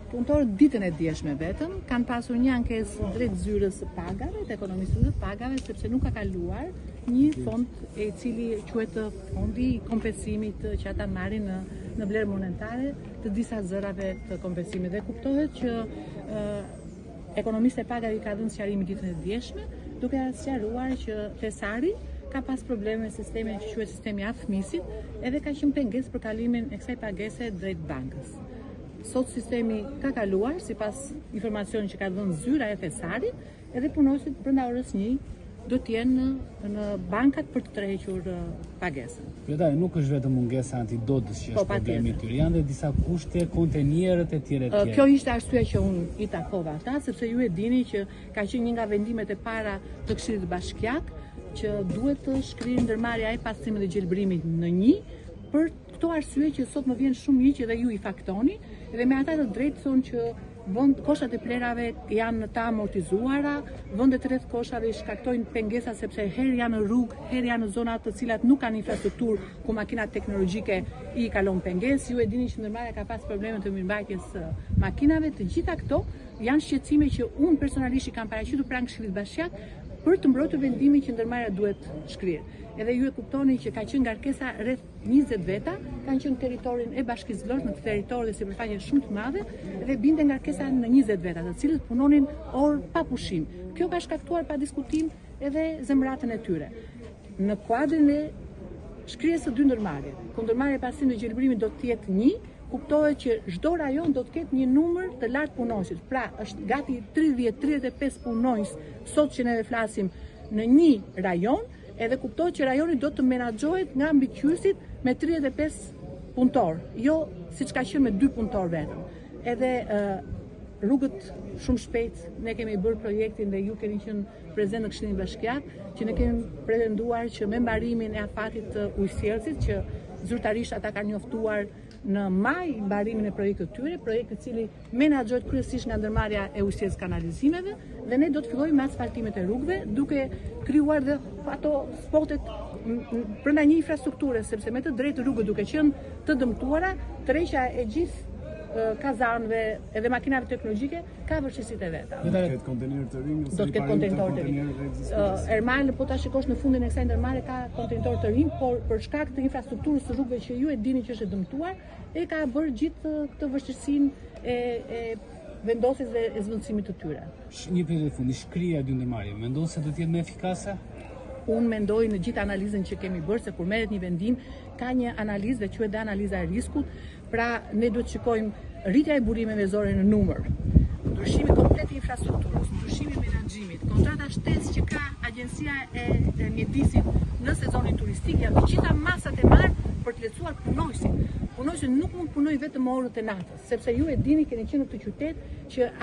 Punëtorët ditën e dieshme vetëm kanë pasur një ankesë drejt zyrës së pagave, të ekonomisë së pagave, sepse nuk ka kaluar një fond i cili quhet fondi i kompensimit që ata marrin në vlerë monetare të disa zërave të kompensimit. Dhe kuptohet që ekonomisë e pagave i ka dhënë sqarimin ditën e dieshme, duke sqaruar që Tesari ka pas probleme me sistemin që quhet sistemi aftëmisit, edhe ka qenë pengesë për kalimin e kësaj pagese drejt bankës. Sot sistemi ka kaluar, sipas informacionit që ka dhënë zyra e Tesarit, edhe punonësit brenda orës 1 do të jenë në bankat për të tërhequr pagesën. Kryetare, nuk është vetëm mungesa antidotës që është problemi i tyre, janë dhe disa kushte, kontenierët e tjera. Kjo ishte arsyeja që unë i takova ata, sepse ju e dini që ka qenë një nga vendimet e para të Këshillit Bashkiak që duhet të shkrijë ndërmarrja e pastrimit dhe gjelbërimit në një, për këto arsye që sot më vjen shumë miq dhe ju i faktoni, dhe me ata të drejtë thonë që koshat e plerave janë të amortizuara, vendet rreth koshave i shkaktojnë pengesa sepse herë janë në rrugë, herë janë në zona të cilat nuk kanë infrastrukturë ku makinat teknologjike i kalon pengesë. Ju e dini që ndërmarrja ka pas probleme të mirëmbajtjes makinave. Të gjitha këto janë shqetësime që unë personalisht i kam paraqitur pranë Këshillit Bashkiak për të mbrojtur vendimin që ndërmarrja duhet shkrirë. Edhe ju e kuptoni që ka qenë ngarkesa rreth 20 veta, kanë qenë territorin e Bashkisë Vlorës, në territor dhe sipërfaqe shumë të madhe, dhe binte ngarkesa në 20 veta, të cilët punonin orë pa pushim. Kjo ka shkaktuar pa diskutim edhe zemratën e tyre. Në kuadrin e shkrirjes së dy ndërmarrje, ku ndërmarrja e pastrimit dhe gjelbërimit do të jetë 1, kuptohet që çdo rajon do të ketë një numër të lartë punonësit. Pra, është gati 30-35 punonjës sot që ne flasim në një rajon, edhe kuptohet që rajoni do të menaxhohet nga mbikëqyrësit me 35 punëtor, jo siç ka qenë me 2 punëtor vetëm. Edhe rrugët shumë shpejt ne kemi bërë projektin dhe ju keni qenë prezent në Këshillin Bashkiak, që ne kemi pretenduar që me mbarimin e afatit të ujësjerësit, që zyrtarisht ata kanë njoftuar në maj mbarimin e projektit të tyre, projekt i cili menaxhohet kryesisht nga ndërmarrja e ujësierës kanalizimeve, dhe ne do të fillojmë me asfaltimet e rrugëve, duke krijuar dhe ato spotet brenda një infrastrukture, sepse me të drejtë rrugët duke qenë të dëmtuara, tërheqja e gjithë kazanëve edhe makinave teknologjike ka vështirësitë e veta. Do të ketë kontener të rinj ose do të ketë kontener të rinj. Ermal po ta shikosh në fundin e kësaj ndërmarrje ka kontener të rinj, por për shkak të infrastrukturës së rrugëve që ju e dini që është e dëmtuar, e ka bërë gjithë këtë vështirësinë e vendosjes dhe e zvendësimit të tyre. Një pyetje fundi, shkrirja e dy ndërmarrjeve, mendon se do të jetë më efikase? Unë mendoj në gjithë analizën që kemi bërë, se kur merret një vendim, ka një analizë dhe quhet analiza e riskut. Pra, ne duhet të shikojmë rritja e burimeve zore në numër, ndryshimi komplet i infrastrukturës, ndryshimi i menaxhimit, kontrata shtesë që ka Agjencia e Mjedisit në sezonin turistik, janë të gjitha masat e marrë për të lehtësuar punonjësit. Punonjësit nuk mund të punojnë vetëm orët e natës, sepse ju e dini, keni qenë në këtë qytet, që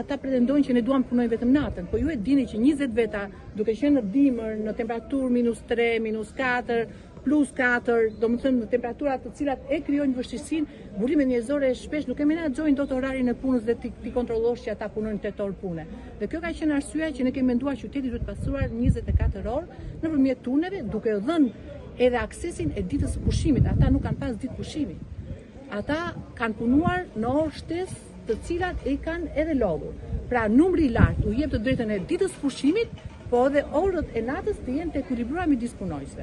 ata pretendojnë që ne duam të punojnë vetëm natën, po ju e dini që 20 veta, duke qenë në dimër, në temperaturë -3, -4, +4, do më thënë në temperaturat të cilat e krijojnë vështirësinë, burimet njerëzore shpesh nuk e menaxhojnë dot orarin e punës dhe ti kontrollosh që ata punojnë 8 orë pune. Dhe kjo ka qenë arsyeja që ne kemi menduar qyteti duhet pastruar 24 orë nëpërmjet tuneve, duke dhënë edhe aksesin e ditës së pushimit. Ata nuk kanë pas ditë pushimi. Ata kanë punuar në orë shtesë, të cilat i kanë edhe lodhur. Pra, numri i lartë u jep të drejtën e ditës së pushimit, po edhe orët e natës të jenë të ekuilibruara midis punonjësve.